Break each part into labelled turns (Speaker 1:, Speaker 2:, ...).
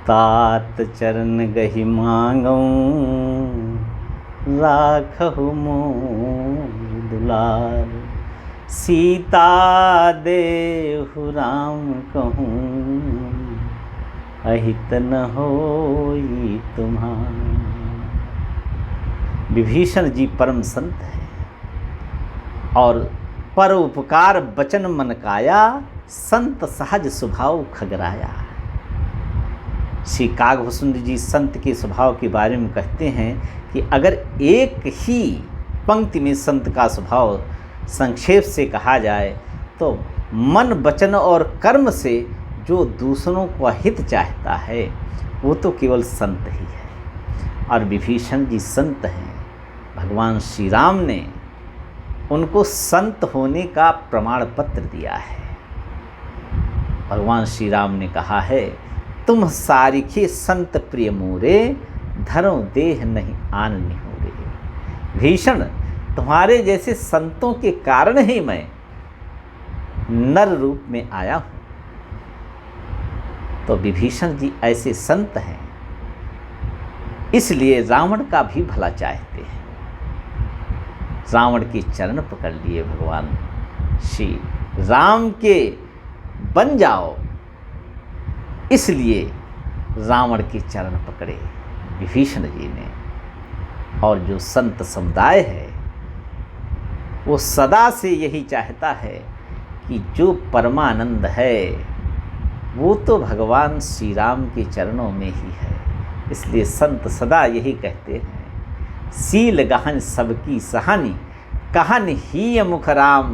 Speaker 1: तात चरण गहि मांगऊं राखहु मोर दुलार। सीता देहु राम कहूँ अहित न होई तुम्हार। विभीषण जी परम संत है और पर उपकार बचन मन काया, संत सहज स्वभाव खगराया। श्री कागभूषुंड जी संत के स्वभाव के बारे में कहते हैं कि अगर एक ही पंक्ति में संत का स्वभाव संक्षेप से कहा जाए तो मन वचन और कर्म से जो दूसरों को हित चाहता है वो तो केवल संत ही है। और विभीषण जी संत हैं। भगवान श्री राम ने उनको संत होने का प्रमाण पत्र दिया है। भगवान श्री राम ने कहा है, तुम सारिखे संत प्रिय मोरे, धरो देह नहीं आन निहोरे। भीषण, तुम्हारे जैसे संतों के कारण ही मैं नर रूप में आया हूँ। तो विभीषण जी ऐसे संत हैं, इसलिए रावण का भी भला चाहते हैं। रावण के चरण पकड़ लिए भगवान श्री राम के बन जाओ, इसलिए रावण के चरण पकड़े विभीषण जी ने। और जो संत समुदाय है वो सदा से यही चाहता है कि जो परमानंद है वो तो भगवान श्री राम के चरणों में ही है। इसलिए संत सदा यही कहते हैं, सील गहन सबकी सहानी, कहन ही मुख राम,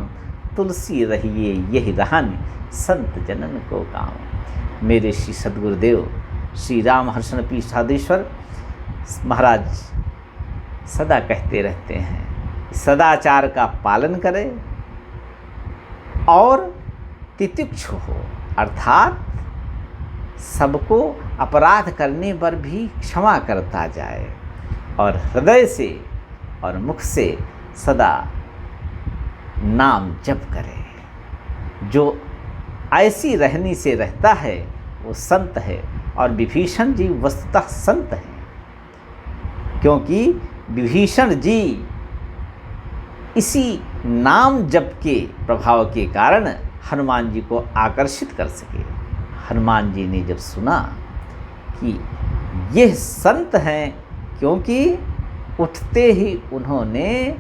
Speaker 1: तुलसी रहिए यही रहानी, संत जनन को काम। मेरे श्री सद्गुरुदेव श्री राम हर्षण पीठाधीश्वर महाराज सदा कहते रहते हैं, सदाचार का पालन करें और तितिक्षु हो, अर्थात सबको अपराध करने पर भी क्षमा करता जाए और हृदय से और मुख से सदा नाम जप करे। जो ऐसी रहनी से रहता है वो संत है। और विभीषण जी वस्तुतः संत हैं, क्योंकि विभीषण जी इसी नाम जप के प्रभाव के कारण हनुमान जी को आकर्षित कर सके। हनुमान जी ने जब सुना कि यह संत हैं, क्योंकि उठते ही उन्होंने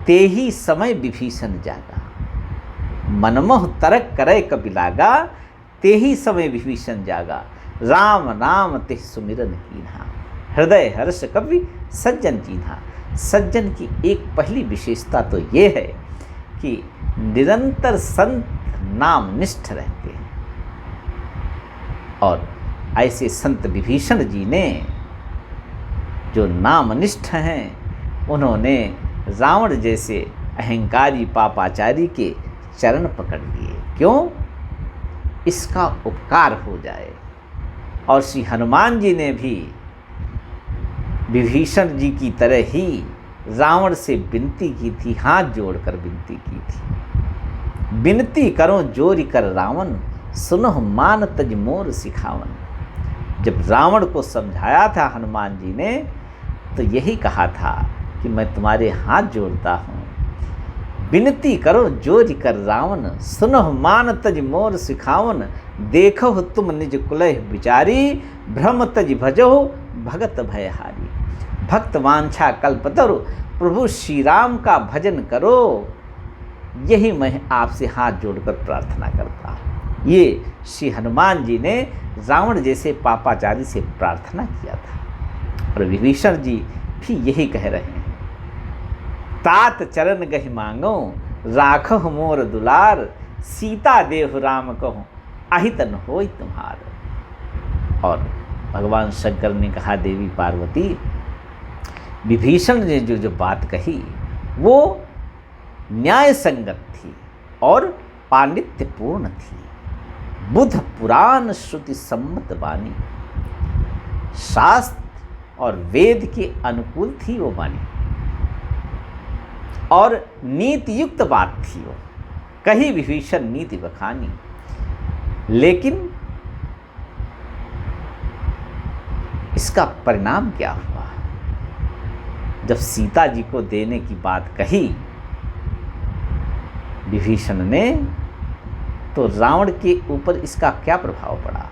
Speaker 1: ते ही समय विभीषण जागा, मनमोह तरक करे कपि लागा, ते ही समय विभीषण जागा, राम नाम ते सुमिरन कीन्हा, हृदय हर्ष कपि सज्जन कीन्हा। सज्जन की एक पहली विशेषता तो ये है कि निरंतर संत नाम निष्ठ रहते हैं। और ऐसे संत विभीषण जी ने जो नामनिष्ठ हैं, उन्होंने रावण जैसे अहंकारी पापाचारी के चरण पकड़ लिए। क्यों? इसका उपकार हो जाए। और श्री हनुमान जी ने भी विभीषण जी की तरह ही रावण से विनती की थी, हाथ जोड़कर विनती की थी, विनती करो जोरि कर रावण, सुनह मान तज मोर सिखावन। जब रावण को समझाया था हनुमान जी ने तो यही कहा था कि मैं तुम्हारे हाथ जोड़ता हूँ, विनती करो जोरि कर रावण, सुनह मान तज मोर सिखावन, देखो तुम निज कुलह विचारी, भ्रम तज भजो भगत भयहारी। भक्त वांछा कल्पतरु, प्रभु श्री राम का भजन करो, यही मैं आपसे हाथ जोड़कर प्रार्थना करता हूँ। ये श्री हनुमान जी ने रावण जैसे पापाचारी से प्रार्थना किया था। और विभीषण जी भी यही कह रहे हैं, तात चरण गहि मांगो राखह मोर दुलार, सीता देहु राम कहूँ अहित न होई तुम्हार। और भगवान शंकर ने कहा, देवी पार्वती, विभीषण ने जो बात कही वो न्याय संगत थी और पांडित्यपूर्ण थी, बुध पुराण श्रुति सम्मत वाणी, शास्त्र और वेद के अनुकूल थी वो वाणी, और नीति युक्त बात थी वो, कही विभीषण नीति बखानी। लेकिन इसका परिणाम क्या हुआ? जब सीता जी को देने की बात कही विभीषण ने, तो रावण के ऊपर इसका क्या प्रभाव पड़ा?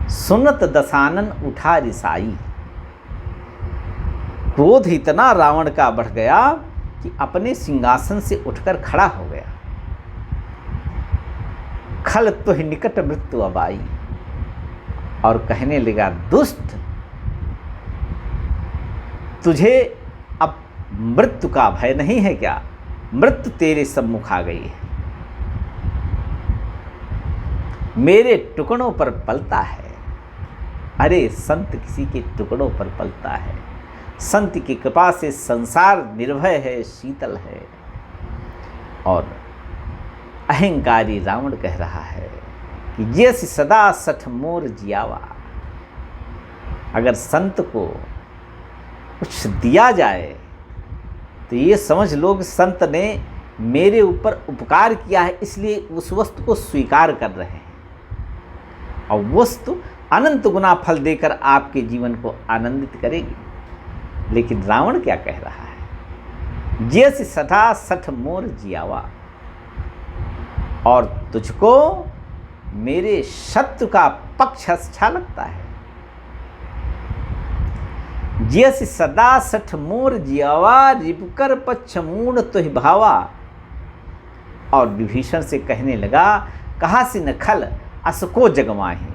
Speaker 1: सुनत दशानन उठा रिसाई। क्रोध इतना रावण का बढ़ गया कि अपने सिंहासन से उठकर खड़ा हो गया। खल तुहि निकट मृत्यु अब आई, और कहने लगा, दुष्ट, तुझे अब मृत्यु का भय नहीं है क्या? मृत्यु तेरे सम्मुख आ गई है, मेरे टुकड़ों पर पलता है। अरे संत किसी के टुकड़ों पर पलता है। संत की कृपा से संसार निर्भय है, शीतल है। और अहंकारी रावण कह रहा है कि जैसे सदा सठ मोर जियावा। अगर संत को कुछ दिया जाए तो ये समझ लो कि संत ने मेरे ऊपर उपकार किया है, इसलिए उस वस्तु को स्वीकार कर रहे हैं, और वस्तु अनंत गुना फल देकर आपके जीवन को आनंदित करेगी। लेकिन रावण क्या कह रहा है? जैसे सदा सठ मोर जियावा, और तुझको मेरे शत्रु का पक्ष अच्छा लगता है। जैसे सदा सठ मोर जियावा, रिपकर पक्ष मूढ़ तुहि भावा। और विभीषण से कहने लगा, कहा से न खल असको जगमाही।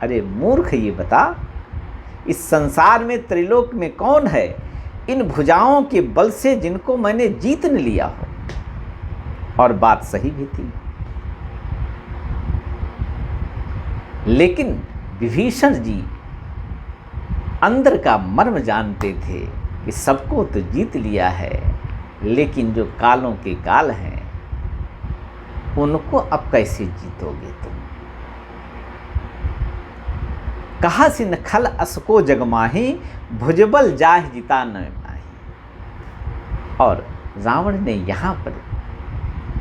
Speaker 1: अरे मूर्ख, ये बता, इस संसार में त्रिलोक में कौन है इन भुजाओं के बल से जिनको मैंने जीत न लिया हो? और बात सही भी थी। लेकिन विभीषण जी अंदर का मर्म जानते थे कि सबको तो जीत लिया है, लेकिन जो कालों के काल हैं उनको अब कैसे जीतोगे तुम? कहा से न खल असको जगमाही, भुजबल जाह जिता न माही। और रावण ने यहाँ पर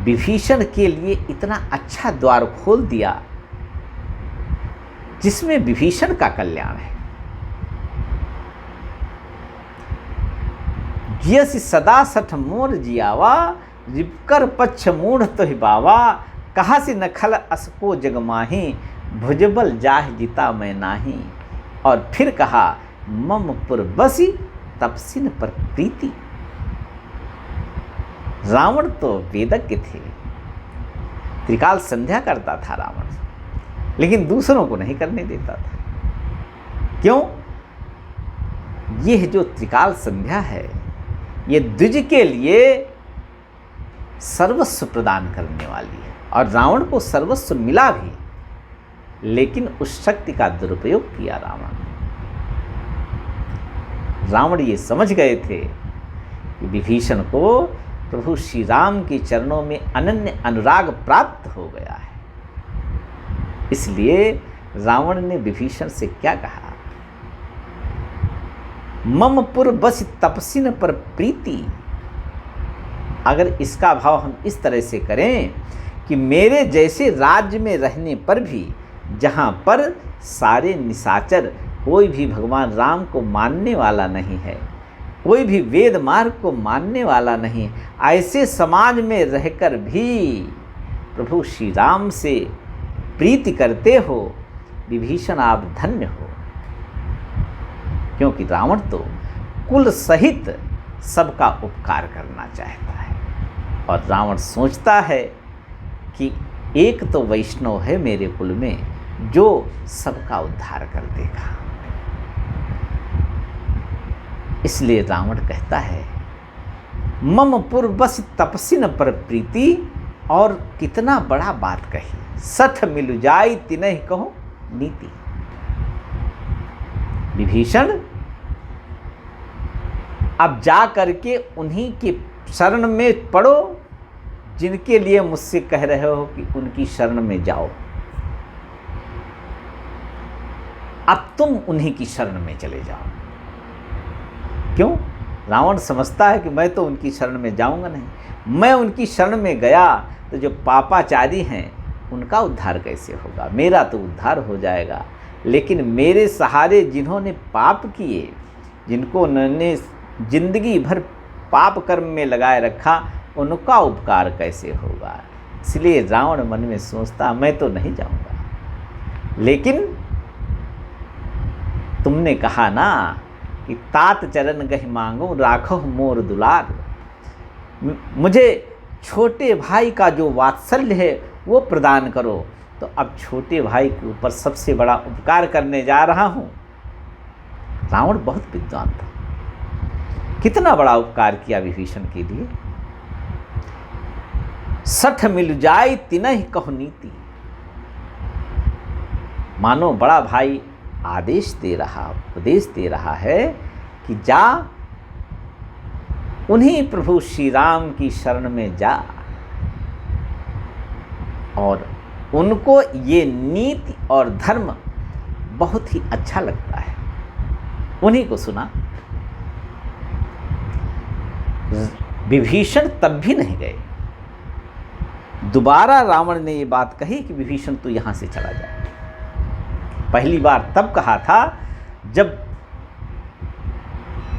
Speaker 1: विभीषण के लिए इतना अच्छा द्वार खोल दिया जिसमें विभीषण का कल्याण है। जियसि सदा सठ मोर जियावा, रिपकर पक्ष मूढ़ तुहि बावा। कहा से न खल असको जगमाही, भुजबल जाह जिता मैं नाही। और फिर कहा, मम पुर बसी तपसिन पर प्रीति। रावण तो वेदज्ञ थे, त्रिकाल संध्या करता था रावण, लेकिन दूसरों को नहीं करने देता था। क्यों? यह जो त्रिकाल संध्या है, ये द्विज के लिए सर्वस्व प्रदान करने वाली है, और रावण को सर्वस्व मिला भी, लेकिन उस शक्ति का दुरुपयोग किया रावण। रावण ये समझ गए थे कि विभीषण को प्रभु श्री राम के चरणों में अनन्य अनुराग प्राप्त हो गया है। इसलिए रावण ने विभीषण से क्या कहा? मम पुर बस तपसिन पर प्रीति। अगर इसका भाव हम इस तरह से करें कि मेरे जैसे राज्य में रहने पर भी, जहाँ पर सारे निशाचर, कोई भी भगवान राम को मानने वाला नहीं है, कोई भी वेद मार्ग को मानने वाला नहीं, ऐसे समाज में रहकर भी प्रभु श्री राम से प्रीति करते हो, विभीषण आप धन्य हो। क्योंकि रावण तो कुल सहित सबका उपकार करना चाहता है, और रावण सोचता है कि एक तो वैष्णव है मेरे कुल में जो सबका उद्धार कर देगा। इसलिए रावण कहता है, मम पुर बस तपसिन पर प्रीति। और कितना बड़ा बात कही, सठ मिल जाई तिनहि कहो नीति। विभीषण, अब जा करके उन्हीं के शरण में पड़ो जिनके लिए मुझसे कह रहे हो कि उनकी शरण में जाओ। अब तुम उन्हीं की शरण में चले जाओ। क्यों? रावण समझता है कि मैं तो उनकी शरण में जाऊंगा नहीं, मैं उनकी शरण में गया तो जो पापाचारी हैं उनका उद्धार कैसे होगा? मेरा तो उद्धार हो जाएगा, लेकिन मेरे सहारे जिन्होंने पाप किए, जिनको उन्होंने जिंदगी भर पाप कर्म में लगाए रखा, उनका उपकार कैसे होगा। इसलिए रावण मन में सोचता मैं तो नहीं जाऊंगा। लेकिन तुमने कहा ना कि तात चरण गहि मांगो राखो मोर दुलार, मुझे छोटे भाई का जो वात्सल्य है वो प्रदान करो। तो अब छोटे भाई के ऊपर सबसे बड़ा उपकार करने जा रहा हूं। रावण बहुत विद्वान था, कितना बड़ा उपकार किया विभीषण के लिए। सठ मिल जाए तिनहि कहु नीति, मानो बड़ा भाई आदेश दे रहा, उपदेश दे रहा है कि जा उन्हीं प्रभु श्री राम की शरण में जा, और उनको ये नीति और धर्म बहुत ही अच्छा लगता है। उन्हीं को सुना। विभीषण तब भी नहीं गए। दोबारा रावण ने ये बात कही कि विभीषण तू यहां से चला जा। पहली बार तब कहा था जब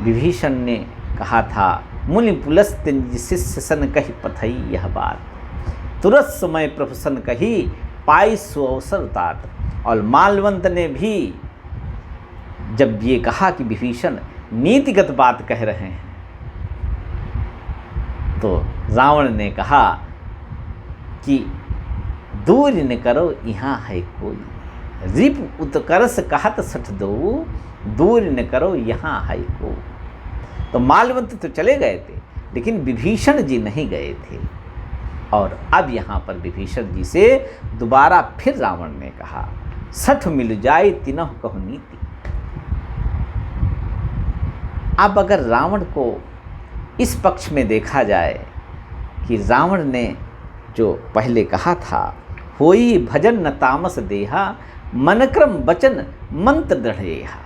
Speaker 1: विभीषण ने कहा था मुनि पुलस्त शिष्य सन कही पथई यह बात, तुरंत समय प्रभु सन कही पाई सो अवसर तात। और मालवंत ने भी जब ये कहा कि विभीषण नीतिगत बात कह रहे हैं, तो रावण ने कहा कि दूर न करो यहाँ है कोई, रिप उत्कर्ष कहत सठ दो, दूर न करो यहाँ है को। तो मालवंत तो चले गए थे, लेकिन विभीषण जी नहीं गए थे। और अब यहाँ पर विभीषण जी से दोबारा फिर रावण ने कहा सठ मिल जाए तिनह कहु नीति। अब अगर रावण को इस पक्ष में देखा जाए कि रावण ने जो पहले कहा था होई भजन न तामस देहा, मनक्रम वचन मंत्र दृढ़ेहा।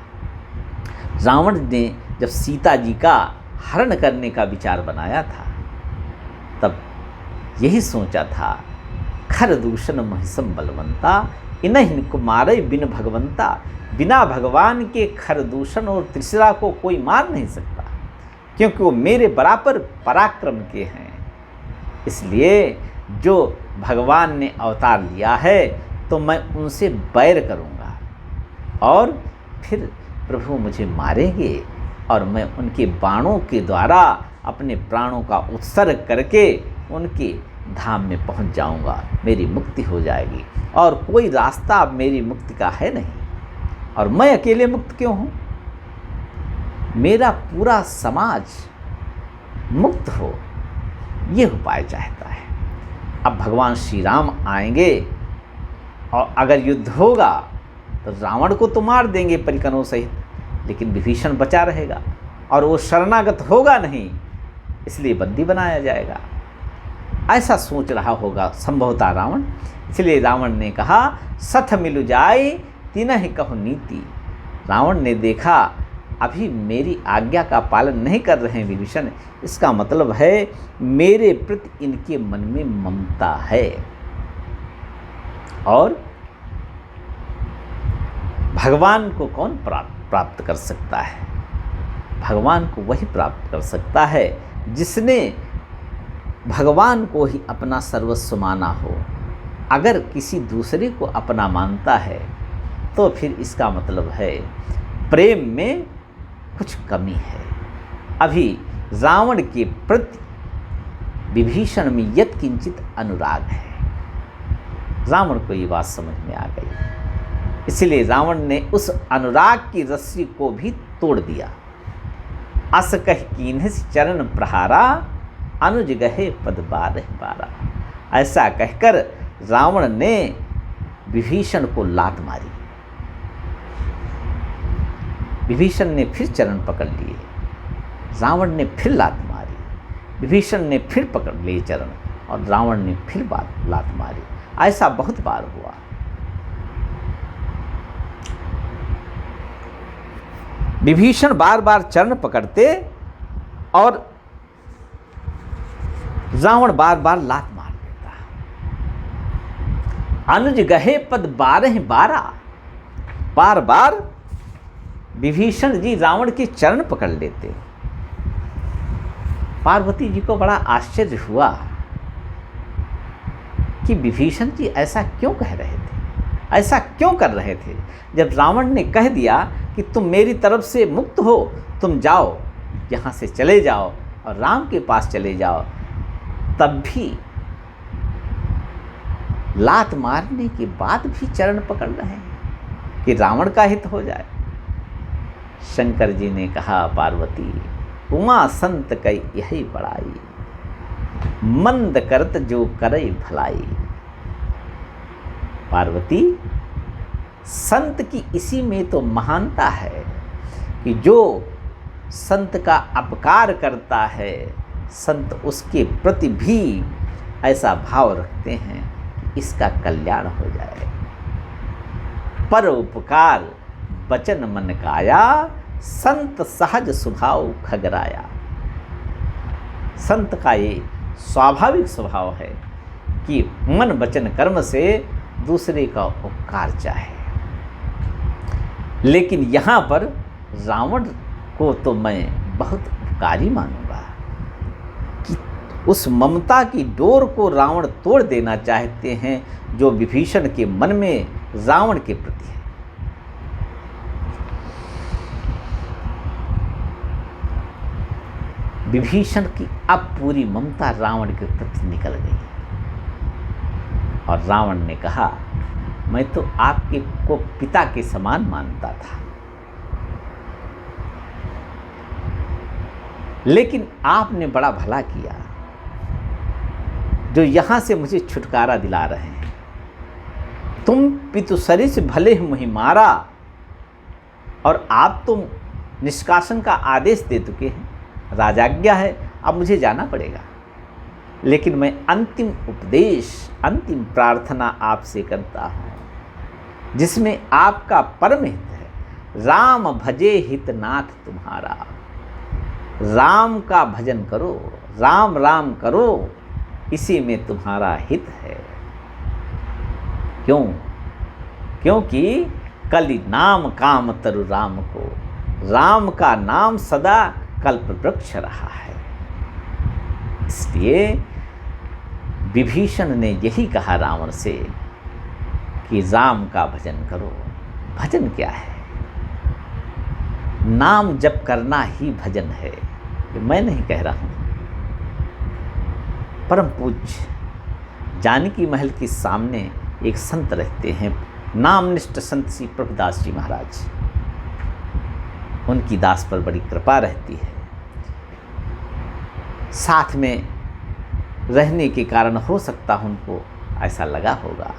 Speaker 1: रावण ने जब सीता जी का हरण करने का विचार बनाया था, तब यही सोचा था खर दूषण महिषम बलवंता, इन्हीं कुमारे बिन भगवंता। बिना भगवान के खर दूषण और त्रिशरा को कोई मार नहीं सकता, क्योंकि वो मेरे बराबर पराक्रम के हैं। इसलिए जो भगवान ने अवतार लिया है तो मैं उनसे बैर करूँगा, और फिर प्रभु मुझे मारेंगे और मैं उनके बाणों के द्वारा अपने प्राणों का उत्सर्ग करके उनके धाम में पहुंच जाऊंगा। मेरी मुक्ति हो जाएगी और कोई रास्ता अब मेरी मुक्ति का है नहीं। और मैं अकेले मुक्त क्यों हूँ? मेरा पूरा समाज मुक्त हो, ये उपाय चाहता है। अब भगवान श्री राम आएंगे और अगर युद्ध होगा तो रावण को तो मार देंगे परिकरों सहित, लेकिन विभीषण बचा रहेगा और वो शरणागत होगा नहीं, इसलिए बंदी बनाया जाएगा। ऐसा सोच रहा होगा संभवतः रावण। इसलिए रावण ने कहा सठ मिलु जाए तिनहि कहु नीति। रावण ने देखा अभी मेरी आज्ञा का पालन नहीं कर रहे हैं विभीषण, इसका मतलब है मेरे प्रति इनके मन में ममता है, और भगवान को कौन प्राप्त कर सकता है? भगवान को वही प्राप्त कर सकता है जिसने भगवान को ही अपना सर्वस्व माना हो। अगर किसी दूसरे को अपना मानता है तो फिर इसका मतलब है प्रेम में कुछ कमी है। अभी रावण के प्रति विभीषण में यत् किंचित अनुराग है। रावण को ये बात समझ में आ गई, इसलिए रावण ने उस अनुराग की रस्सी को भी तोड़ दिया। अस कह कीन्ह चरण प्रहारा, अनुज गहे पद बारह बारा। ऐसा कहकर रावण ने विभीषण को लात मारी। विभीषण ने फिर चरण पकड़ लिए, रावण ने फिर लात मारी, विभीषण ने फिर पकड़ लिए चरण, और रावण ने फिर लात मारी। ऐसा बहुत बार हुआ। विभीषण बार बार चरण पकड़ते और रावण बार बार लात मार देता। अनुज गहे पद बारह बारा। बार बार विभीषण जी रावण के चरण पकड़ लेते। पार्वती जी को बड़ा आश्चर्य हुआ कि विभीषण जी ऐसा क्यों कह रहे थे, ऐसा क्यों कर रहे थे। जब रावण ने कह दिया कि तुम मेरी तरफ से मुक्त हो, तुम जाओ, यहाँ से चले जाओ और राम के पास चले जाओ, तब भी लात मारने के बाद भी चरण पकड़ रहे हैं कि रावण का हित हो जाए। शंकर जी ने कहा, पार्वती उमा संत कई यही बड़ाई, मंद करत जो करे भलाई। पार्वती, संत की इसी में तो महानता है कि जो संत का अपकार करता है, संत उसके प्रति भी ऐसा भाव रखते हैं कि इसका कल्याण हो जाए। परोपकार बचन मन काया, संत सहज स्वभाव खगराया। संत का ये स्वाभाविक स्वभाव है कि मन वचन कर्म से दूसरे का उपकार चाहे। लेकिन यहाँ पर रावण को तो मैं बहुत उपकारी मानूंगा कि उस ममता की डोर को रावण तोड़ देना चाहते हैं जो विभीषण के मन में रावण के प्रति है। विभीषण की अब पूरी ममता रावण के प्रति निकल गई और रावण ने कहा, मैं तो आपके को पिता के समान मानता था, लेकिन आपने बड़ा भला किया जो यहाँ से मुझे छुटकारा दिला रहे हैं। तुम पितुसरी से भले ही मुझे मारा और आप तुम निष्कासन का आदेश दे चुके हैं, राजाज्ञा है, अब मुझे जाना पड़ेगा। लेकिन मैं अंतिम उपदेश, अंतिम प्रार्थना आपसे करता हूँ जिसमें आपका परम हित है। राम भजे हितनाथ तुम्हारा, राम का भजन करो, राम राम करो, इसी में तुम्हारा हित है। क्यों? क्योंकि कलि नाम काम तरु राम को, राम का नाम सदा कल्प वृक्ष रहा है। इसलिए विभीषण ने यही कहा रावण से कि राम का भजन करो। भजन क्या है? नाम जप करना ही भजन है। ये मैं नहीं कह रहा हूँ, परम पूज्य जानकी महल के सामने एक संत रहते हैं, नामनिष्ठ संत श्री प्रभुदास जी महाराज। उनकी दास पर बड़ी कृपा रहती है। साथ में रहने के कारण हो सकता है उनको ऐसा लगा होगा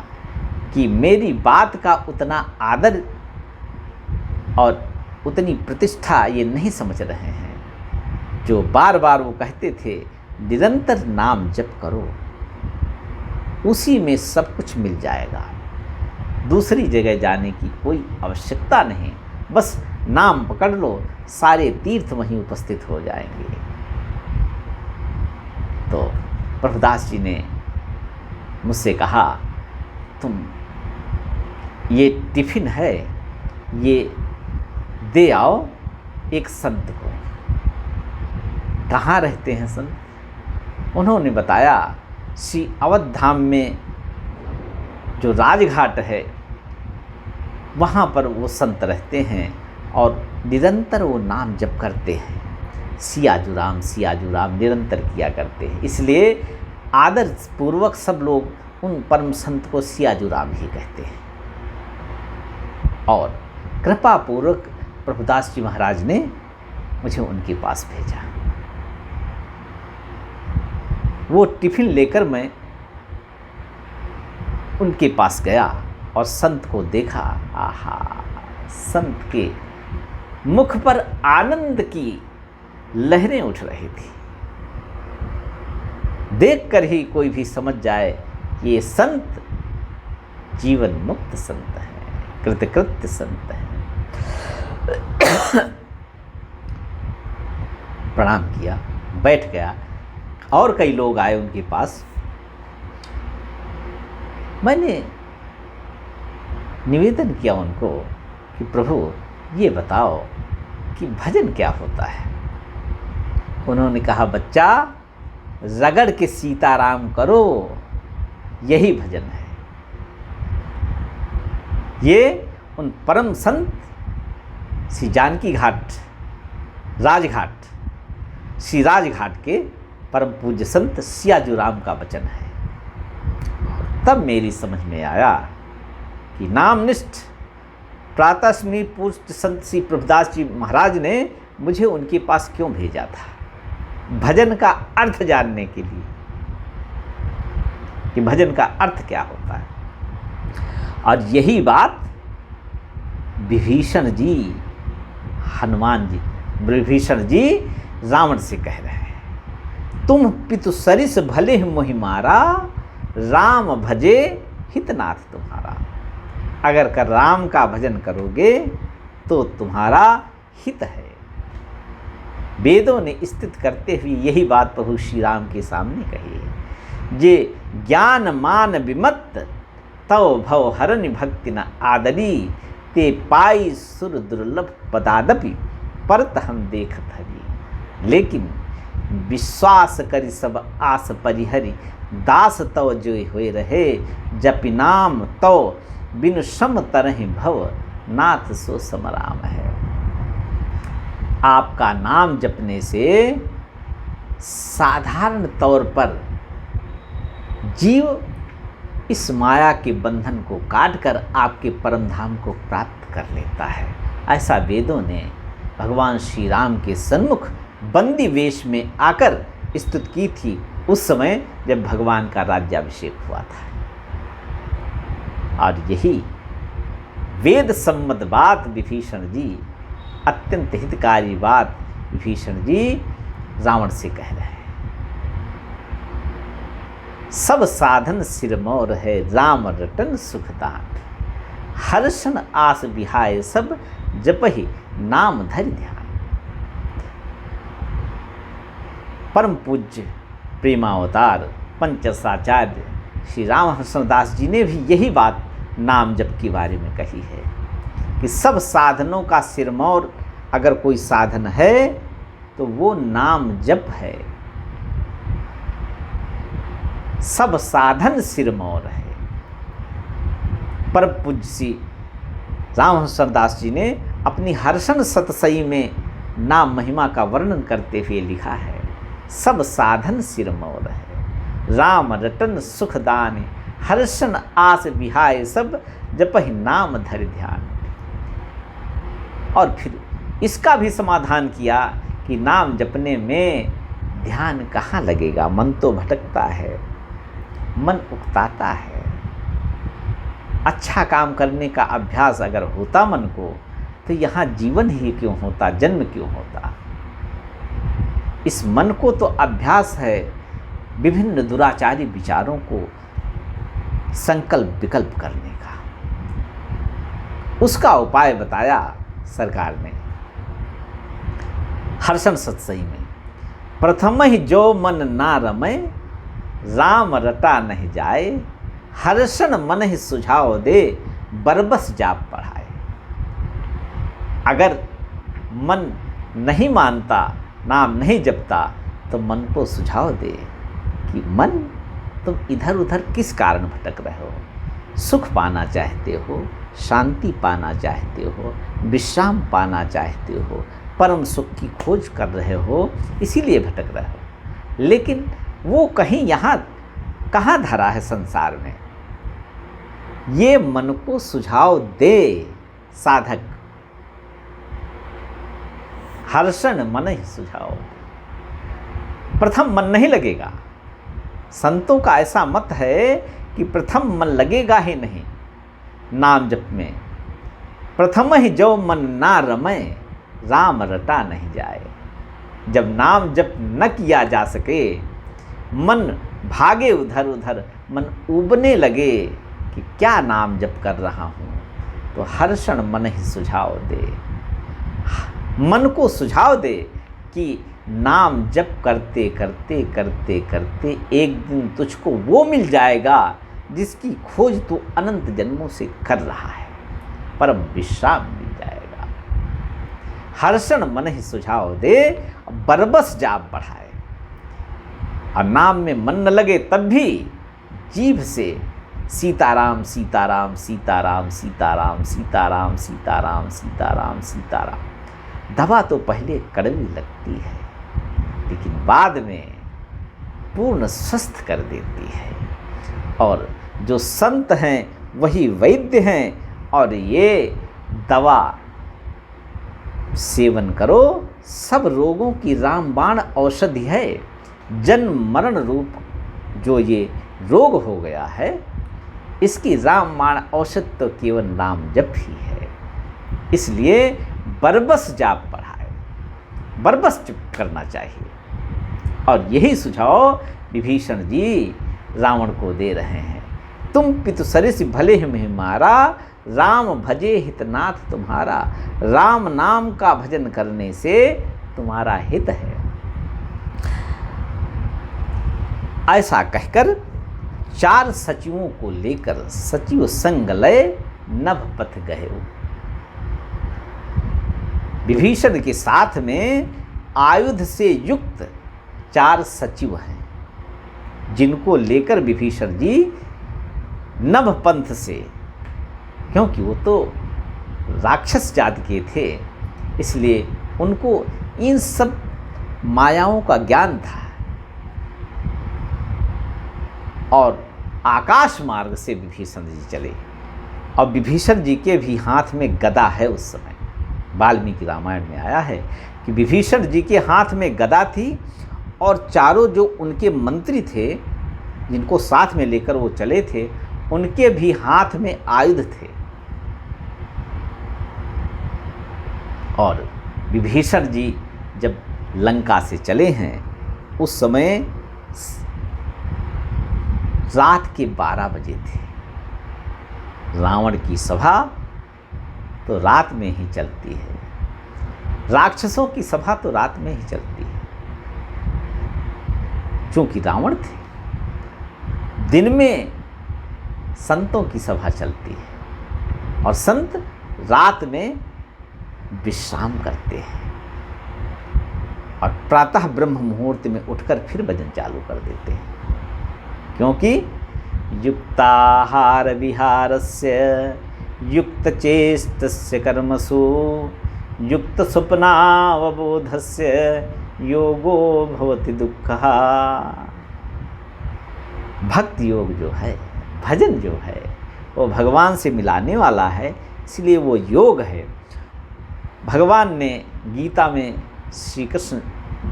Speaker 1: कि मेरी बात का उतना आदर और उतनी प्रतिष्ठा ये नहीं समझ रहे हैं। जो बार बार वो कहते थे निरंतर नाम जप करो, उसी में सब कुछ मिल जाएगा, दूसरी जगह जाने की कोई आवश्यकता नहीं, बस नाम पकड़ लो, सारे तीर्थ वहीं उपस्थित हो जाएंगे। तो प्रभुदास जी ने मुझसे कहा, तुम ये टिफ़िन है, ये दे आओ एक संत को। कहाँ रहते हैं संत? उन्होंने बताया श्री अवध धाम में जो राजघाट है वहाँ पर वो संत रहते हैं और निरंतर वो नाम जप करते हैं, सियाजू राम निरंतर किया करते हैं। इसलिए आदर पूर्वक सब लोग उन परम संत को सियाजू राम ही कहते हैं। और कृपा पूर्वक प्रभुदास जी महाराज ने मुझे उनके पास भेजा। वो टिफ़िन लेकर मैं उनके पास गया और संत को देखा। आहा, संत के मुख पर आनंद की लहरें उठ रही थी। देखकर ही कोई भी समझ जाए कि ये संत जीवन मुक्त संत है, कृतकृत्य संत है। प्रणाम किया, बैठ गया और कई लोग आए उनके पास। मैंने निवेदन किया उनको कि प्रभु ये बताओ कि भजन क्या होता है। उन्होंने कहा, बच्चा रगड़ के सीताराम करो, यही भजन है। ये उन परम संत श्री जानकी घाट राजघाट श्री राजघाट के परम पूज्य संत सियाजू राम का वचन है। तब मेरी समझ में आया कि नामनिष्ठ प्रातः स्मृति पूज्य संत श्री प्रभुदास जी महाराज ने मुझे उनके पास क्यों भेजा था, भजन का अर्थ जानने के लिए कि भजन का अर्थ क्या होता है। और यही बात विभीषण जी हनुमान जी विभीषण जी रावण से कह रहे हैं, तुम पितु सरिस भले मोहि मारा, राम भजे हितनाथ तुम्हारा। अगर कर राम का भजन करोगे तो तुम्हारा हित है। वेदों ने स्थित करते हुए यही बात प्रभु श्री राम के सामने कही है। जे ज्ञान मान विमत्त तव भव हरनि भक्ति न आदरी, ते पाई सुर दुर्लभ पदादपि परत हम देखत हरी। लेकिन विश्वास करि सब आस परिहरि, दास तव जो होए रहे, जपि नाम तव बिनु सम तरहि भव, नाथ सो समराम है। आपका नाम जपने से साधारण तौर पर जीव इस माया के बंधन को काटकर आपके परम धाम को प्राप्त कर लेता है। ऐसा वेदों ने भगवान श्री राम के सन्मुख बंदी वेश में आकर स्तुति की थी, उस समय जब भगवान का राज्याभिषेक हुआ था। और यही वेद सम्मत बात विभीषण जी, अत्यंत हितकारी बात विभीषण जी रावण से कह रहे हैं। सब साधन सिरमौर है, राम रटन सुखदान, हर्षण आस बिहाय सब, जपहि नाम धरि ध्यान। परम पूज्य प्रेमावतार पंचसाचार्य श्री रामहर्षण दास जी ने भी यही बात नाम जप के बारे में कही है कि सब साधनों का सिरमौर अगर कोई साधन है तो वो नाम जप है। सब साधन सिरमौर है। परम पूज्य श्री रामहर्षण दास जी ने अपनी हर्षण सतसई में नाम महिमा का वर्णन करते हुए लिखा है, सब साधन सिरमौर है, राम रटन सुखदान, हर्षण आस बिहाय सब, जपहि नाम धरि ध्यान। और फिर इसका भी समाधान किया कि नाम जपने में ध्यान कहाँ लगेगा, मन तो भटकता है, मन उकताता है। अच्छा काम करने का अभ्यास अगर होता मन को, तो यहाँ जीवन ही क्यों होता, जन्म क्यों होता। इस मन को तो अभ्यास है विभिन्न दुराचारी विचारों को संकल्प विकल्प करने का। उसका उपाय बताया सरकार ने हर्षण सतसई में, प्रथम ही जो मन ना रमय, राम रटा नहीं जाए, हर्षण मन ही सुझाव दे, बरबस जाप पढ़ाए। अगर मन नहीं मानता, नाम नहीं जपता, तो मन को सुझाव दे कि मन तुम इधर उधर किस कारण भटक रहे हो। सुख पाना चाहते हो, शांति पाना चाहते हो, विश्राम पाना चाहते हो, परम सुख की खोज कर रहे हो, इसीलिए भटक रहे हो। लेकिन वो कहीं यहाँ कहाँ धरा है संसार में। ये मन को सुझाव दे साधक, हर्षण मन ही सुझाव। प्रथम मन नहीं लगेगा। संतों का ऐसा मत है कि प्रथम मन लगेगा ही नहीं नाम जप में। प्रथम ही जो मन ना रमय, राम रटा नहीं जाए। जब नाम जप न किया जा सके, मन भागे उधर उधर, मन उबने लगे कि क्या नाम जप कर रहा हूँ, तो हर्षण मन ही सुझाव दे। मन को सुझाव दे कि नाम जप करते करते करते करते एक दिन तुझको वो मिल जाएगा जिसकी खोज तू अनंत जन्मों से कर रहा है, परम विश्राम मिलेगा। हर्षण मन ही सुझाव दे, बरबस जाप बढ़ाए। और नाम में मन न लगे तब भी जीभ से सीताराम सीताराम सीताराम सीताराम सीताराम सीताराम सीताराम सीताराम। दवा तो पहले कड़वी लगती है, लेकिन बाद में पूर्ण स्वस्थ कर देती है। और जो संत हैं वही वैद्य हैं, और ये दवा सेवन करो, सब रोगों की रामबाण औषधि है। जन्म मरण रूप जो ये रोग हो गया है, इसकी रामबाण औषध तो केवल नाम जप ही है। इसलिए बरबस जाप बढ़ाए, बरबस चुप करना चाहिए। और यही सुझाव विभीषण जी रावण को दे रहे हैं। तुम पितु सरिस भले ही मारा, राम भजे हितनाथ तुम्हारा। राम नाम का भजन करने से तुम्हारा हित है। ऐसा कहकर 4 सचिवों को लेकर सचिव संग लय नभ पथ गए। विभीषण के साथ में आयुध से युक्त 4 सचिव हैं, जिनको लेकर विभीषण जी नभ पंथ से, क्योंकि वो तो राक्षस जाति के थे, इसलिए उनको इन सब मायाओं का ज्ञान था। और आकाश मार्ग से विभीषण जी चले। और विभीषण जी के भी हाथ में गदा है। उस समय वाल्मीकि रामायण में आया है कि विभीषण जी के हाथ में गदा थी, और चारों जो उनके मंत्री थे, जिनको साथ में लेकर वो चले थे, उनके भी हाथ में आयुध थे। और विभीषण जी जब लंका से चले हैं, उस समय रात के 12 बजे थे। रावण की सभा तो रात में ही चलती है, राक्षसों की सभा तो रात में ही चलती है। क्योंकि रावण थे, दिन में संतों की सभा चलती है, और संत रात में विश्राम करते हैं, और प्रातः ब्रह्म मुहूर्त में उठकर फिर भजन चालू कर देते हैं। क्योंकि युक्ताहार विहारस्य युक्त चेष्टस्य कर्मसु युक्त स्वप्नावबोधस्य योगो भवति दुःखः। भक्ति योग जो है, भजन जो है, वो भगवान से मिलाने वाला है, इसलिए वो योग है। भगवान ने गीता में, श्री कृष्ण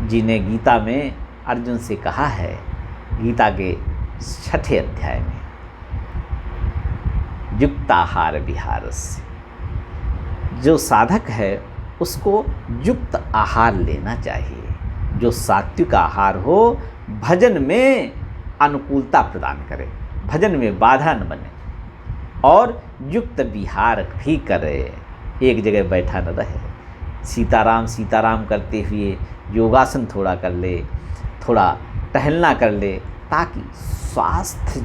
Speaker 1: जी ने गीता में अर्जुन से कहा है, गीता के 6ठे अध्याय में, युक्ताहार विहार से, जो साधक है उसको युक्त आहार लेना चाहिए, जो सात्विक आहार हो, भजन में अनुकूलता प्रदान करे, भजन में बाधा न बने, और युक्त विहार भी करे, एक जगह बैठा न रहे। सीताराम सीताराम करते हुए योगासन थोड़ा कर ले, थोड़ा टहलना कर ले, ताकि स्वास्थ्य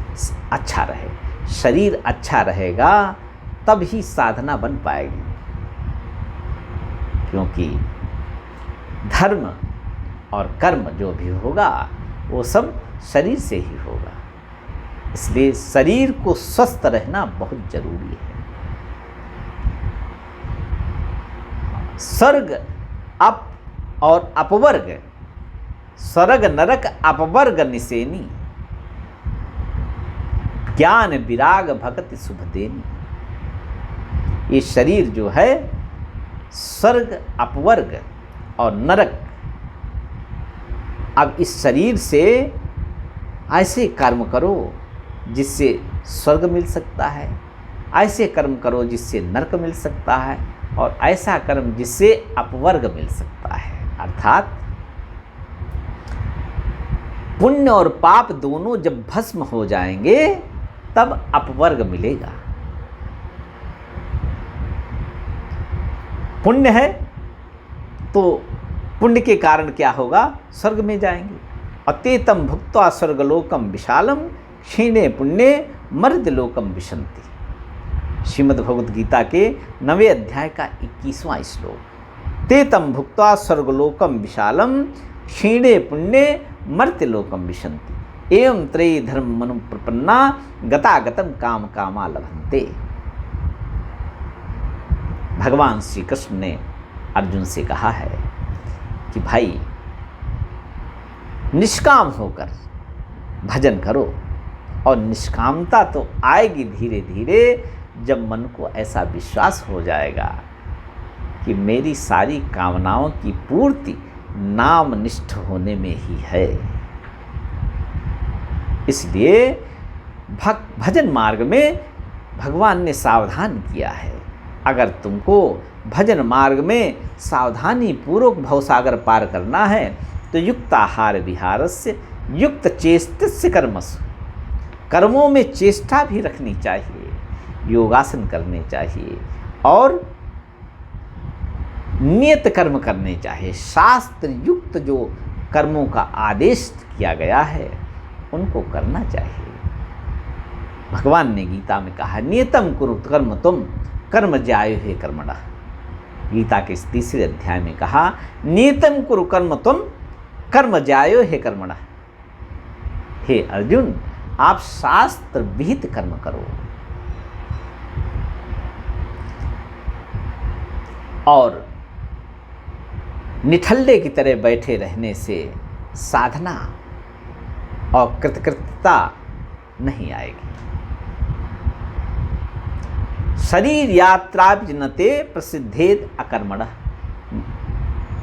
Speaker 1: अच्छा रहे, शरीर अच्छा रहेगा, तब ही साधना बन पाएगी। क्योंकि धर्म और कर्म जो भी होगा वो सब शरीर से ही होगा, इसलिए शरीर को स्वस्थ रहना बहुत जरूरी है। स्वर्ग अप और अपवर्ग, स्वर्ग नरक अपवर्ग निसेनी, ज्ञान विराग भक्ति शुभ देनी। ये शरीर जो है, स्वर्ग अपवर्ग और नरक, अब इस शरीर से ऐसे कर्म करो जिससे स्वर्ग मिल सकता है, ऐसे कर्म करो जिससे नरक मिल सकता है, और ऐसा कर्म जिससे अपवर्ग मिल सकता है। अर्थात पुण्य और पाप दोनों जब भस्म हो जाएंगे तब अपवर्ग मिलेगा। पुण्य है तो पुण्य के कारण क्या होगा, स्वर्ग में जाएंगे। अतेतम भुक्त्वा स्वर्गलोकम विशालम क्षीणे पुण्ये मर्त्यलोकम विशन्ति। श्रीमद् भगवद गीता के 9वें अध्याय का 21वां श्लोक। ते तम भुक्त्वा स्वर्गलोकम विशालम क्षीणे पुण्ये मर्त्यलोकम विशन्ति एवं त्रयी धर्म मनु प्रपन्ना गतागतम काम कामा लभन्ते। भगवान श्री कृष्ण ने अर्जुन से कहा है कि भाई निष्काम होकर भजन करो, और निष्कामता तो आएगी धीरे धीरे जब मन को ऐसा विश्वास हो जाएगा कि मेरी सारी कामनाओं की पूर्ति नामनिष्ठ होने में ही है। इसलिए भजन मार्ग में भगवान ने सावधान किया है। अगर तुमको भजन मार्ग में सावधानी पूर्वक भवसागर पार करना है तो युक्ताहार विहारस्य युक्त चेष्टस्य कर्मसु, कर्मों में चेष्टा भी रखनी चाहिए, योगासन करने चाहिए और नियत कर्म करने चाहिए। शास्त्र युक्त जो कर्मों का आदेश किया गया है उनको करना चाहिए। भगवान ने गीता में कहा नियतम कुरु कर्म तुम कर्म ज्यायो हे कर्मणः। गीता के 3 अध्याय में कहा नियतम कुरु कर्म तुम कर्म ज्यायो हे कर्मणः। हे अर्जुन, आप शास्त्र विहित कर्म करो और निठल्ले की तरह बैठे रहने से साधना और कृतकृत्यता नहीं आएगी। शरीर यात्रा जनते प्रसिद्धेद अकर्मणः।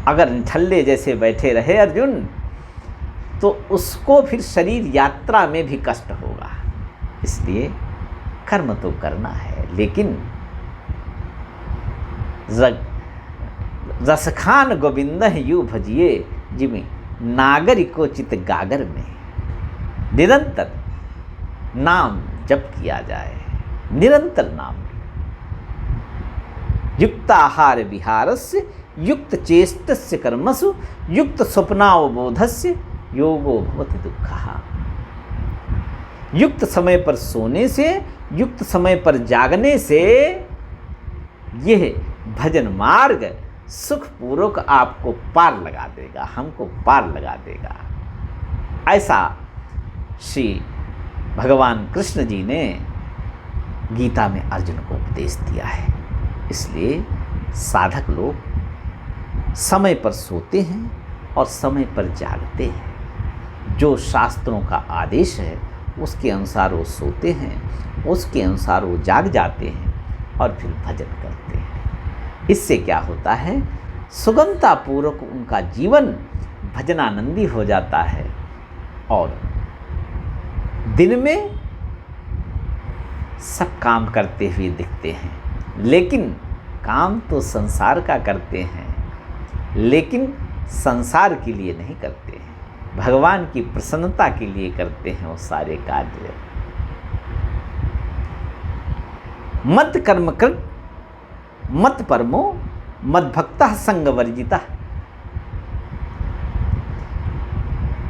Speaker 1: अगर निठल्ले जैसे बैठे रहे अर्जुन तो उसको फिर शरीर यात्रा में भी कष्ट होगा। इसलिए कर्म तो करना है, लेकिन रसखान गोविंद यू भजिए जिमें नागरिकोचित गागर में। निरंतर नाम जप किया जाए, निरंतर नाम। युक्ताहार विहारस्य युक्त चेष्टस्य कर्मसु युक्त स्वप्नावबोधस्य योगो भवति दुःखः। युक्त समय पर सोने से, युक्त समय पर जागने से यह भजन मार्ग सुखपूर्वक आपको पार लगा देगा, हमको पार लगा देगा। ऐसा श्री भगवान कृष्ण जी ने गीता में अर्जुन को उपदेश दिया है। इसलिए साधक लोग समय पर सोते हैं और समय पर जागते हैं। जो शास्त्रों का आदेश है उसके अनुसार वो सोते हैं, उसके अनुसार वो जाग जाते हैं और फिर भजन करते हैं। इससे क्या होता है, सुगमतापूर्वक उनका जीवन भजनानंदी हो जाता है और दिन में सब काम करते हुए दिखते हैं, लेकिन काम तो संसार का करते हैं, लेकिन संसार के लिए नहीं करते हैं, भगवान की प्रसन्नता के लिए करते हैं वो सारे कार्य। मत कर्म कृत मत परमो मत भक्तः संग वर्जिता।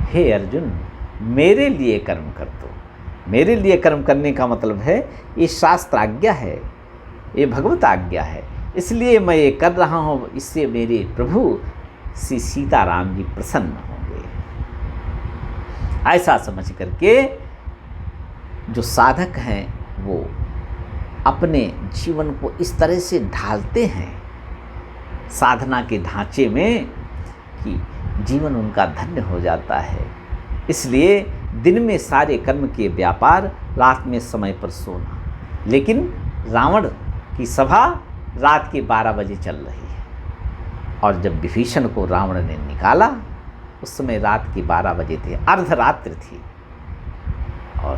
Speaker 1: हे अर्जुन, मेरे लिए कर्म कर दो। मेरे लिए कर्म करने का मतलब है ये शास्त्र आज्ञा है, ये भगवत आज्ञा है, इसलिए मैं ये कर रहा हूँ। इससे मेरे प्रभु श्री सीताराम जी प्रसन्न होंगे। ऐसा समझ करके जो साधक हैं वो अपने जीवन को इस तरह से ढालते हैं साधना के ढांचे में कि जीवन उनका धन्य हो जाता है। इसलिए दिन में सारे कर्म के व्यापार, रात में समय पर सोना। लेकिन रावण की सभा रात के 12 बजे चल रही है और जब विभीषण को रावण ने निकाला उस समय रात के 12 बजे थे, अर्धरात्रि थी। और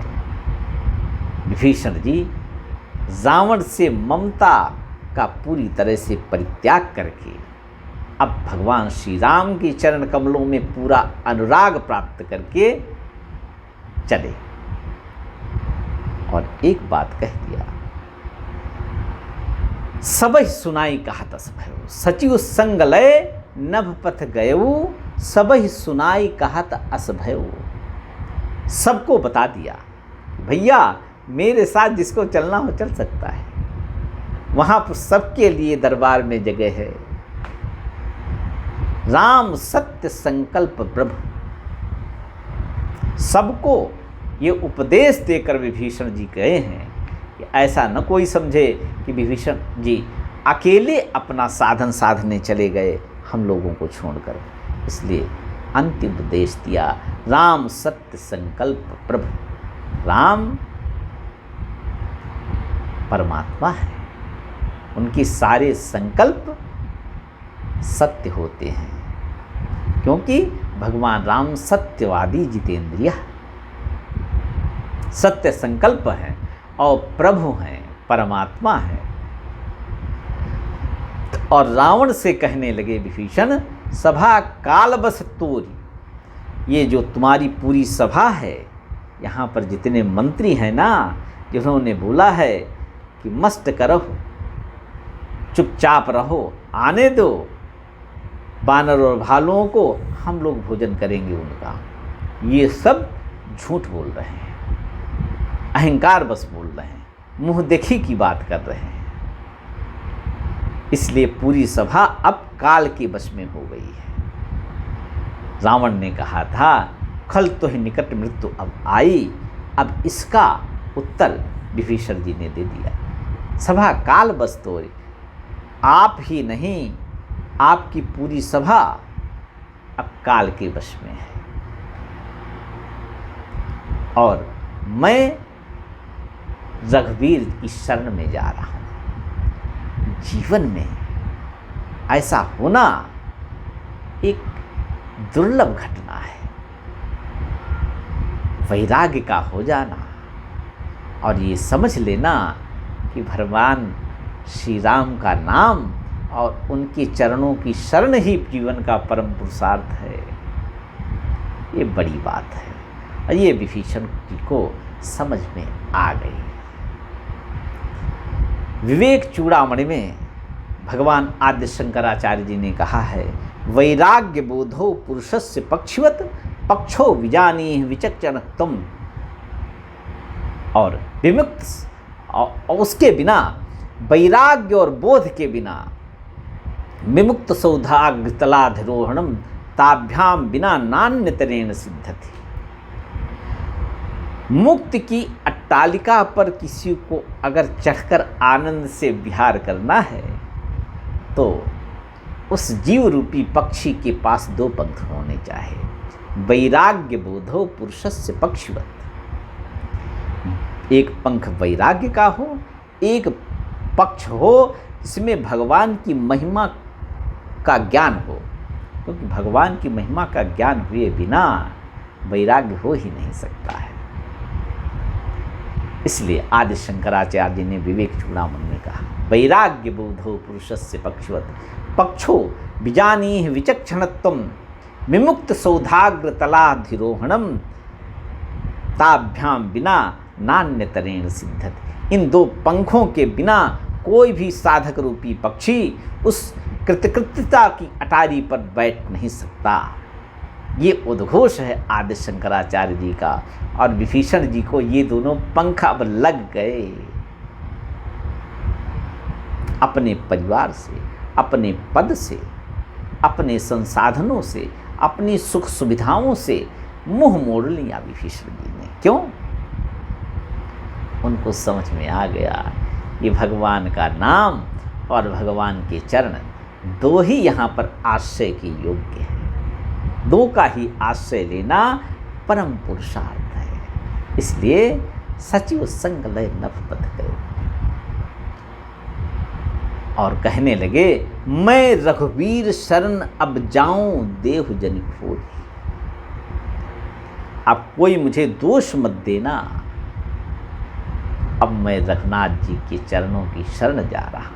Speaker 1: विभीषण जी रावण से ममता का पूरी तरह से परित्याग करके अब भगवान श्री राम के चरण कमलों में पूरा अनुराग प्राप्त करके चले और एक बात कह दिया, सबहि सुनाई कहत अस भयो, सचिव संग लय नभ पथ गयऊ, सबहि सुनाई कहत अस भयो। सबको बता दिया, भैया मेरे साथ जिसको चलना हो चल सकता है, वहाँ पर सबके लिए दरबार में जगह है। राम सत्य संकल्प प्रभु। सबको ये उपदेश देकर विभीषण जी कहे हैं कि ऐसा न कोई समझे कि विभीषण जी अकेले अपना साधन साधने चले गए हम लोगों को छोड़कर। इसलिए अंतिम उपदेश दिया, राम सत्य संकल्प प्रभु। राम परमात्मा है, उनके सारे संकल्प सत्य होते हैं, क्योंकि भगवान राम सत्यवादी जितेंद्रिय सत्य संकल्प हैं और प्रभु हैं, परमात्मा है। और रावण से कहने लगे विभीषण, सभा काल बस तोरी, ये जो तुम्हारी पूरी सभा है, यहाँ पर जितने मंत्री हैं ना, जिन्होंने बोला है कि मस्त करो, चुपचाप रहो, आने दो बानर और भालुओं को, हम लोग भोजन करेंगे उनका, ये सब झूठ बोल रहे हैं, अहंकार बस बोल रहे हैं, मुंह देखी की बात कर रहे हैं। इसलिए पूरी सभा अब काल के वश में हो गई है। रावण ने कहा था, खल तो ही निकट मृत्यु अब आई, अब इसका उत्तर विभीषण जी ने दे दिया। सभा काल बस तोरी, आप ही नहीं आपकी पूरी सभा अब काल के वश में है। और मैं रघुवीर की शरण में जा रहा हूं। जीवन में ऐसा होना एक दुर्लभ घटना है, वैराग्य का हो जाना और ये समझ लेना कि भगवान श्री राम का नाम और उनके चरणों की शरण ही जीवन का परम पुरुषार्थ है, ये बड़ी बात है। और ये विभीषण जी को समझ में आ गई। विवेक चूड़ामणि में भगवान आद्य शंकराचार्य जी ने कहा है, वैराग्य बोधो पुरुषस्य पक्षिवत पक्षो विजानी विचक्षण तुम। और विमुक्त और उसके बिना, वैराग्य और बोध के बिना, विमुक्त सौधाग्रतलाधिरोहणम ताभ्याम बिना नान्यतरेण सिद्धति। मुक्ति की अट्टालिका पर किसी को अगर चढ़कर आनंद से विहार करना है तो उस जीव रूपी पक्षी के पास दो पंख होने चाहिए। वैराग्य बोधो पुरुषस्य पक्षिवत, एक पंख वैराग्य का हो, एक पक्ष हो जिसमें भगवान की महिमा का ज्ञान हो, क्योंकि भगवान की महिमा का ज्ञान हुए बिना वैराग्य हो ही नहीं सकता है। इसलिए आदि शंकराचार्य ने विवेक चूड़ामणि में कहा, वैराग्य बोधो पुरुषस्य पक्षवत पक्षो विजानीह विचक्षणत्वम विमुक्त सौधाग्रतलाधिरोहणम ताभ्याम बिना नान्यतरेण सिद्धति। इन दो पंखों के बिना कोई भी साधक रूपी पक्षी उस कृतकृत्यता की अटारी पर बैठ नहीं सकता। ये उद्घोष है आदि शंकराचार्य जी का। और विभीषण जी को ये दोनों पंख अब लग गए। अपने परिवार से, अपने पद से, अपने संसाधनों से, अपनी सुख सुविधाओं से मुंह मोड़ लिया विभीषण जी ने। क्यों? उनको समझ में आ गया ये भगवान का नाम और भगवान के चरण दो ही यहाँ पर आश्रय के योग्य है। दो का ही आश्रय लेना परम पुरुषार्थ है। इसलिए सचिव संग लय नभ पथ गए और कहने लगे, मैं रघुवीर शरण अब जाऊं देहु जन खोज। अब कोई मुझे दोष मत देना, अब मैं रघुनाथ जी के चरणों की शरण जा रहा।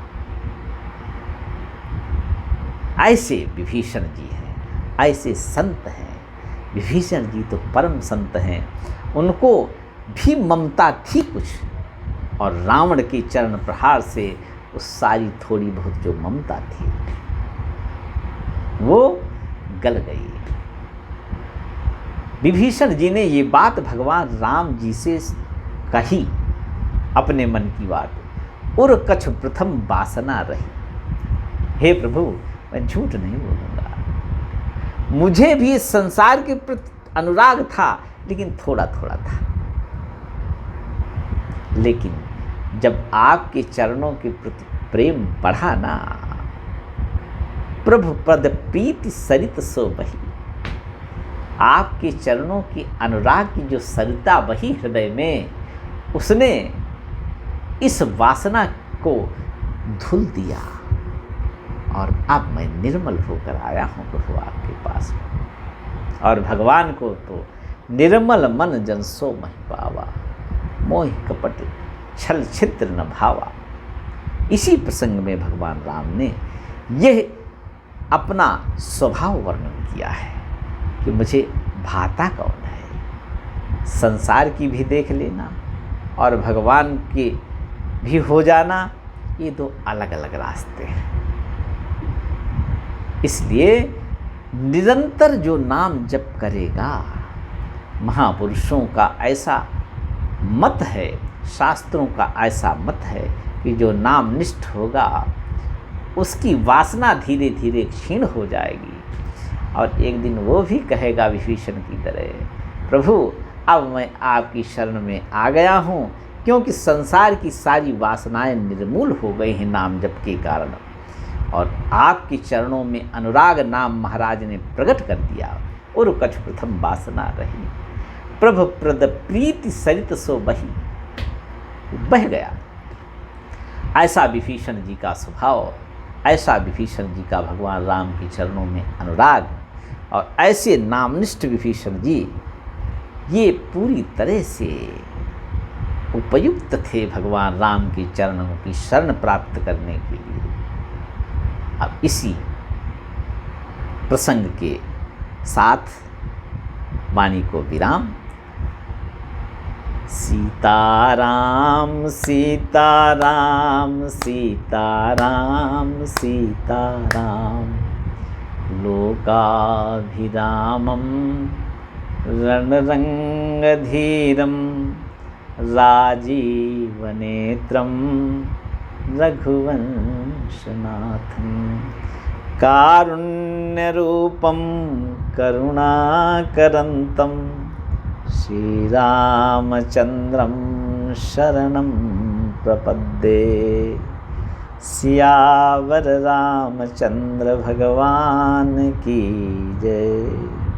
Speaker 1: ऐसे विभीषण जी हैं, ऐसे संत हैं। विभीषण जी तो परम संत हैं। उनको भी ममता थी कुछ, और रावण के चरण प्रहार से उस सारी थोड़ी बहुत जो ममता थी वो गल गई। विभीषण जी ने ये बात भगवान राम जी से कही, अपने मन की बात। उर कछ प्रथम वासना रही, हे प्रभु मैं झूठ नहीं बोलूँगा, मुझे भी इस संसार के प्रति अनुराग था, लेकिन थोड़ा थोड़ा था। लेकिन जब आपके चरणों के प्रति प्रेम बढ़ा ना, प्रभु पद प्रीति सरित सो बही, आपके चरणों की अनुराग की जो सरिता बही हृदय में, उसने इस वासना को धुल दिया और अब मैं निर्मल होकर आया हूँ प्रभु आपके पास। और भगवान को तो निर्मल मन जन सो महि पावा, मोह कपट छल छिद्र न भावा। इसी प्रसंग में भगवान राम ने यह अपना स्वभाव वर्णन किया है कि मुझे भाता कौन है। संसार की भी देख लेना और भगवान के भी हो जाना, ये दो अलग अलग रास्ते हैं। इसलिए निरंतर जो नाम जप करेगा, महापुरुषों का ऐसा मत है, शास्त्रों का ऐसा मत है कि जो नाम निष्ठ होगा उसकी वासना धीरे धीरे क्षीण हो जाएगी। और एक दिन वो भी कहेगा विभीषण की तरह, प्रभु अब मैं आपकी शरण में आ गया हूँ, क्योंकि संसार की सारी वासनाएं निर्मूल हो गई हैं नाम जप के कारण, और आपके चरणों में अनुराग नाम महाराज ने प्रकट कर दिया। और कछ प्रथम वासना रही, प्रभु प्रद प्रीति सरित सो बही, बह गया। ऐसा विभीषण जी का स्वभाव, ऐसा विभीषण जी का भगवान राम के चरणों में अनुराग, और ऐसे नामनिष्ठ विभीषण जी ये पूरी तरह से उपयुक्त थे भगवान राम के चरणों की शरण प्राप्त करने के लिए। अब इसी प्रसंग के साथ वाणी को विराम। सीताराम सीताराम सीताराम सीताराम, लोकाभिरामं रणरंगधीरं, राजीवनेत्रं रघुवंशनाथं, कारुण्यरूपं करुणाकरन्तं, श्रीरामचन्द्रं शरणं प्रपद्ये। सियावर रामचंद्र भगवान की जय।